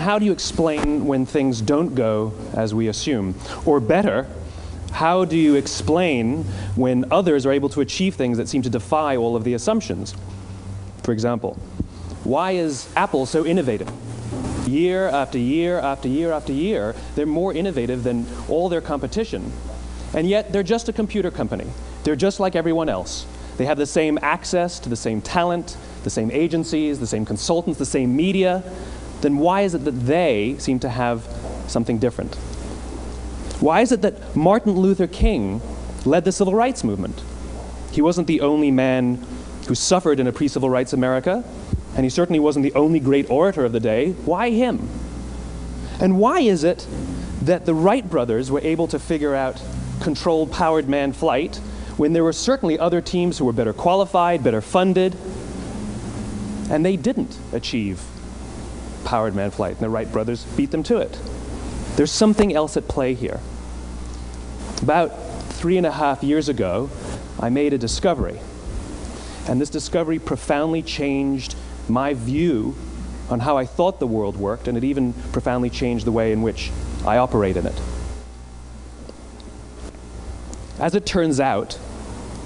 how do you explain when things don't go as we assume? Or better, how do you explain when others are able to achieve things that seem to defy all of the assumptions? For example, why is Apple so innovative? Year after year after year after year, they're more innovative than all their competition. And yet, they're just a computer company. They're just like everyone else. They have the same access to the same talent, the same agencies, the same consultants, the same media. Then why is it that they seem to have something different? Why is it that Martin Luther King led the civil rights movement? He wasn't the only man who suffered in a pre-civil rights America, and he certainly wasn't the only great orator of the day. Why him? And why is it that the Wright brothers were able to figure out controlled powered manned flight when there were certainly other teams who were better qualified, better funded, and they didn't achieve powered manned flight, and the Wright brothers beat them to it? There's something else at play here. About 3.5 years ago, I made a discovery, and this discovery profoundly changed my view on how I thought the world worked, and it even profoundly changed the way in which I operate in it. As it turns out,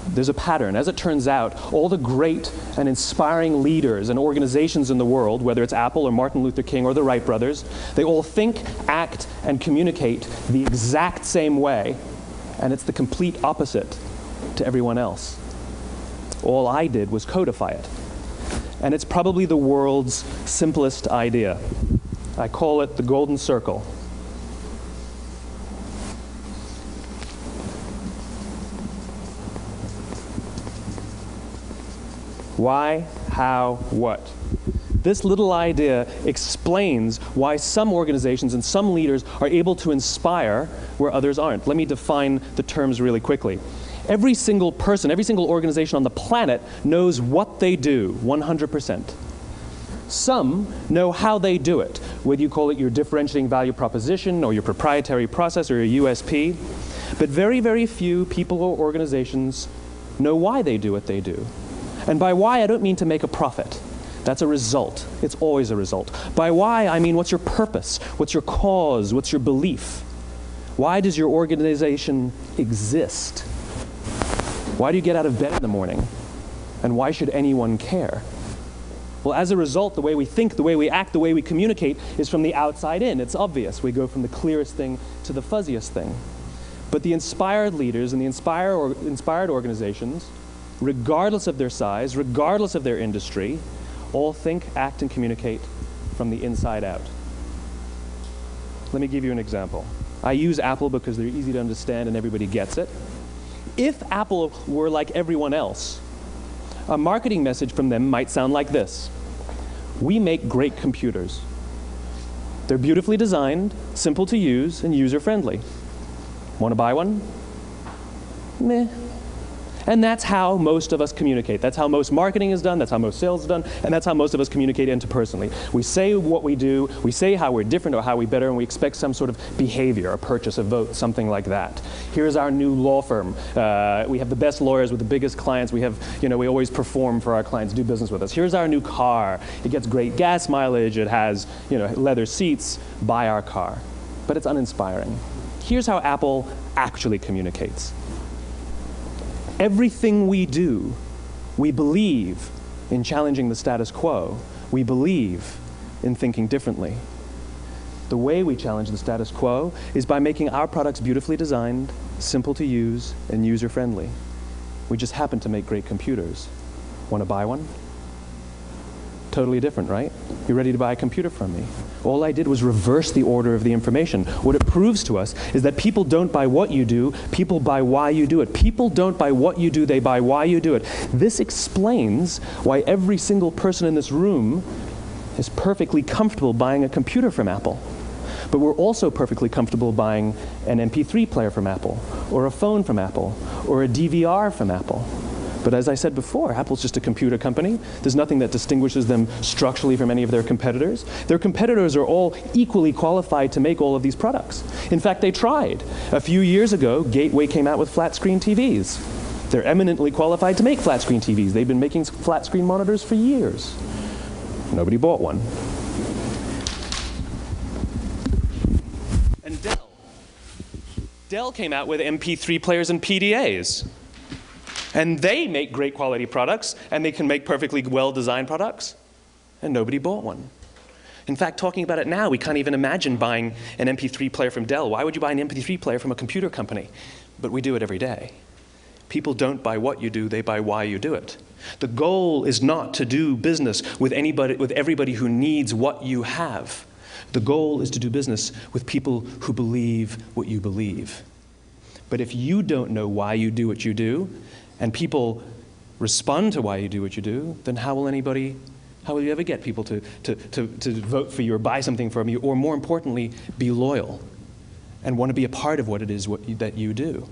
there's a pattern. As it turns out, all the great and inspiring leaders and organizations in the world, whether it's Apple or Martin Luther King or the Wright brothers, they all think, act, and communicate the exact same way, and it's the complete opposite to everyone else. All I did was codify it. And it's probably the world's simplest idea. I call it the golden circle. Why, how, what? This little idea explains why some organizations and some leaders are able to inspire where others aren't. Let me define the terms really quickly. Every single person, every single organization on the planet knows what they do, 100%. Some know how they do it, whether you call it your differentiating value proposition or your proprietary process or your USP. But very, very few people or organizations know why they do what they do. And by why, I don't mean to make a profit. That's a result. It's always a result. By why, I mean what's your purpose? What's your cause? What's your belief? Why does your organization exist? Why do you get out of bed in the morning? And why should anyone care? Well, as a result, the way we think, the way we act, the way we communicate is from the outside in. It's obvious. We go from the clearest thing to the fuzziest thing. But the inspired leaders and the inspired organizations, regardless of their size, regardless of their industry, all think, act, and communicate from the inside out. Let me give you an example. I use Apple because they're easy to understand and everybody gets it. If Apple were like everyone else, a marketing message from them might sound like this. We make great computers. They're beautifully designed, simple to use, and user-friendly. Want to buy one? Meh. And that's how most of us communicate. That's how most marketing is done, that's how most sales is done, and that's how most of us communicate interpersonally. We say what we do, we say how we're different or how we're better, and we expect some sort of behavior, a purchase, a vote, something like that. Here's our new law firm. We have the best lawyers with the biggest clients. We have, we always perform for our clients, do business with us. Here's our new car. It gets great gas mileage. It has, leather seats. Buy our car. But it's uninspiring. Here's how Apple actually communicates. Everything we do, we believe in challenging the status quo. We believe in thinking differently. The way we challenge the status quo is by making our products beautifully designed, simple to use, and user-friendly. We just happen to make great computers. Want to buy one? Totally different, right? You're ready to buy a computer from me. All I did was reverse the order of the information. What it proves to us is that people don't buy what you do, people buy why you do it. People don't buy what you do, they buy why you do it. This explains why every single person in this room is perfectly comfortable buying a computer from Apple. But we're also perfectly comfortable buying an MP3 player from Apple, or a phone from Apple, or a DVR from Apple. But as I said before, Apple's just a computer company. There's nothing that distinguishes them structurally from any of their competitors. Their competitors are all equally qualified to make all of these products. In fact, they tried. A few years ago, Gateway came out with flat-screen TVs. They're eminently qualified to make flat-screen TVs. They've been making flat-screen monitors for years. Nobody bought one. Dell came out with MP3 players and PDAs. And they make great quality products, and they can make perfectly well-designed products, and nobody bought one. In fact, talking about it now, we can't even imagine buying an MP3 player from Dell. Why would you buy an MP3 player from a computer company? But we do it every day. People don't buy what you do, they buy why you do it. The goal is not to do business with everybody who needs what you have. The goal is to do business with people who believe what you believe. But if you don't know why you do what you do, and people respond to why you do what you do, then how will you ever get people to vote for you or buy something from you, or more importantly, be loyal and want to be a part of what it is that you do?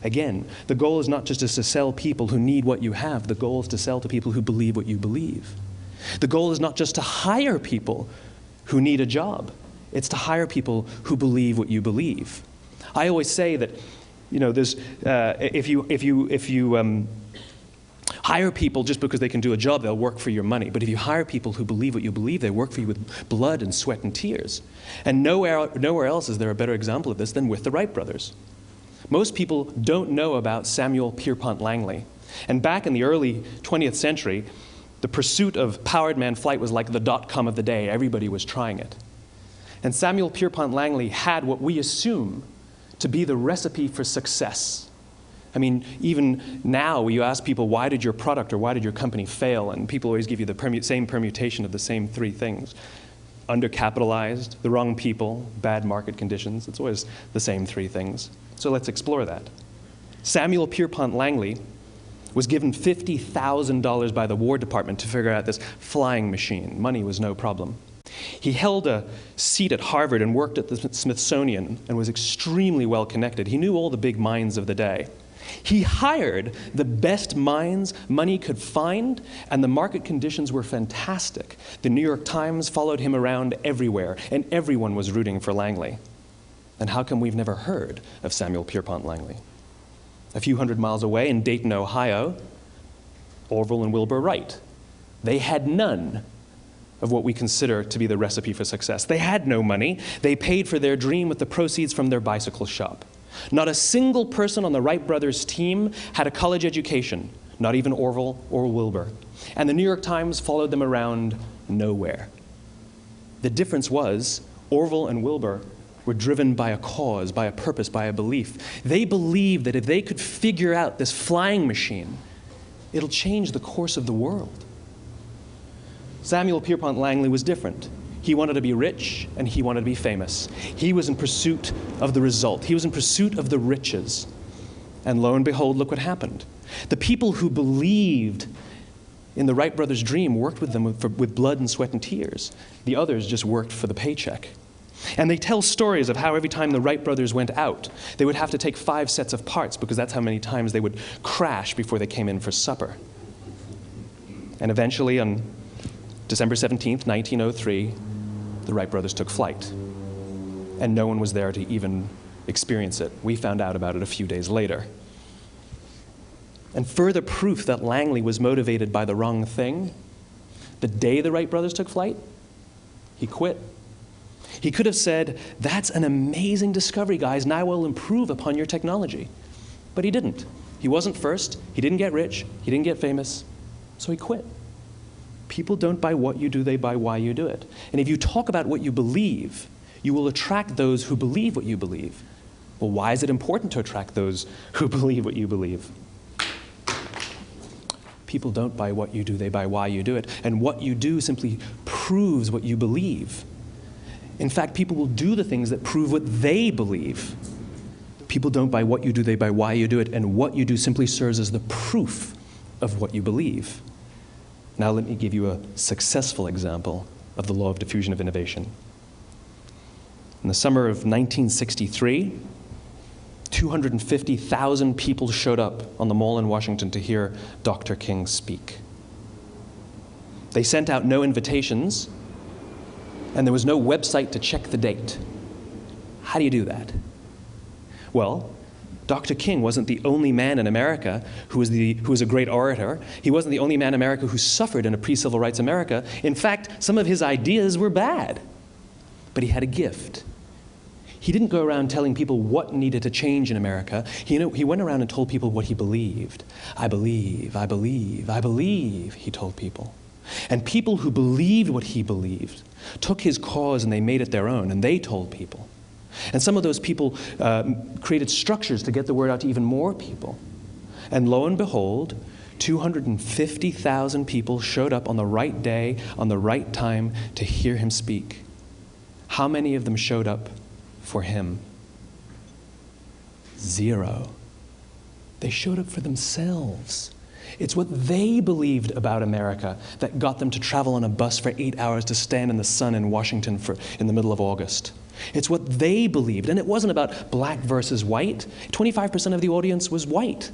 Again, the goal is not just to sell people who need what you have. The goal is to sell to people who believe what you believe. The goal is not just to hire people who need a job. It's to hire people who believe what you believe. I always say that, if you hire people just because they can do a job, they'll work for your money. But if you hire people who believe what you believe, they work for you with blood and sweat and tears. And nowhere else is there a better example of this than with the Wright brothers. Most people don't know about Samuel Pierpont Langley. And back in the early 20th century, the pursuit of powered man flight was like the .com of the day. Everybody was trying it. And Samuel Pierpont Langley had what we assume to be the recipe for success. I mean, even now, you ask people, why did your product or why did your company fail? And people always give you the same permutation of the same three things. Undercapitalized, the wrong people, bad market conditions. It's always the same three things. So let's explore that. Samuel Pierpont Langley was given $50,000 by the War Department to figure out this flying machine. Money was no problem. He held a seat at Harvard and worked at the Smithsonian and was extremely well connected. He knew all the big minds of the day. He hired the best minds money could find, and the market conditions were fantastic. The New York Times followed him around everywhere, and everyone was rooting for Langley. And how come we've never heard of Samuel Pierpont Langley? A few hundred miles away in Dayton, Ohio, Orville and Wilbur Wright. They had none of what we consider to be the recipe for success. They had no money. They paid for their dream with the proceeds from their bicycle shop. Not a single person on the Wright brothers team had a college education, not even Orville or Wilbur. And the New York Times followed them around nowhere. The difference was Orville and Wilbur were driven by a cause, by a purpose, by a belief. They believed that if they could figure out this flying machine, it'll change the course of the world. Samuel Pierpont Langley was different. He wanted to be rich, and he wanted to be famous. He was in pursuit of the result. He was in pursuit of the riches. And lo and behold, look what happened. The people who believed in the Wright brothers' dream worked with them with blood and sweat and tears. The others just worked for the paycheck. And they tell stories of how every time the Wright brothers went out, they would have to take 5 sets of parts because that's how many times they would crash before they came in for supper. And eventually, on December 17th, 1903, the Wright brothers took flight. And no one was there to even experience it. We found out about it a few days later. And further proof that Langley was motivated by the wrong thing, the day the Wright brothers took flight, he quit. He could have said, that's an amazing discovery, guys. Now I will improve upon your technology. But he didn't. He wasn't first. He didn't get rich. He didn't get famous. So he quit. People don't buy what you do, they buy why you do it. And if you talk about what you believe, you will attract those who believe what you believe. Well, why is it important to attract those who believe what you believe? People don't buy what you do, they buy why you do it. And what you do simply proves what you believe. In fact, people will do the things that prove what they believe. People don't buy what you do, they buy why you do it, and what you do simply serves as the proof of what you believe. Now let me give you a successful example of the law of diffusion of innovation. In the summer of 1963, 250,000 people showed up on the Mall in Washington to hear Dr. King speak. They sent out no invitations, and there was no website to check the date. How do you do that? Well, Dr. King wasn't the only man in America who was a great orator. He wasn't the only man in America who suffered in a pre-civil rights America. In fact, some of his ideas were bad. But he had a gift. He didn't go around telling people what needed to change in America. He went around and told people what he believed. I believe, I believe, I believe, he told people. And people who believed what he believed took his cause and they made it their own, and they told people. And some of those people created structures to get the word out to even more people. And lo and behold, 250,000 people showed up on the right day, on the right time to hear him speak. How many of them showed up for him? 0. They showed up for themselves. It's what they believed about America that got them to travel on a bus for 8 hours to stand in the sun in Washington in the middle of August. It's what they believed, and it wasn't about black versus white. 25% of the audience was white.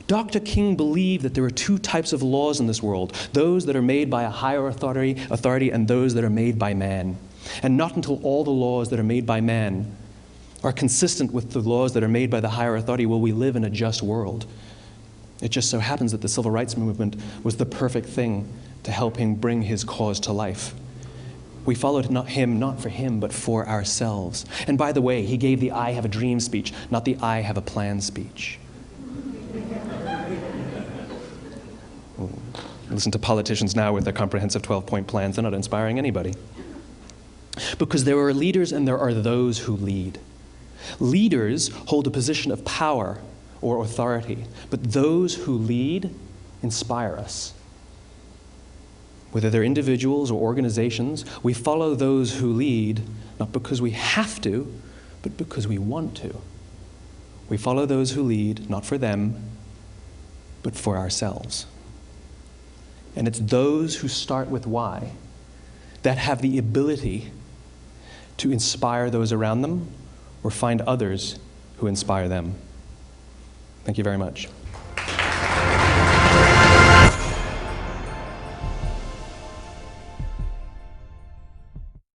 Dr. King believed that there are 2 types of laws in this world, those that are made by a higher authority and those that are made by man. And not until all the laws that are made by man are consistent with the laws that are made by the higher authority will we live in a just world. It just so happens that the civil rights movement was the perfect thing to help him bring his cause to life. We followed him not for him, but for ourselves. And by the way, he gave the I have a dream speech, not the I have a plan speech. Listen to politicians now with their comprehensive 12-point plans. They're not inspiring anybody. Because there are leaders and there are those who lead. Leaders hold a position of power or authority, but those who lead inspire us. Whether they're individuals or organizations, we follow those who lead not because we have to, but because we want to. We follow those who lead not for them, but for ourselves. And it's those who start with why that have the ability to inspire those around them or find others who inspire them. Thank you very much.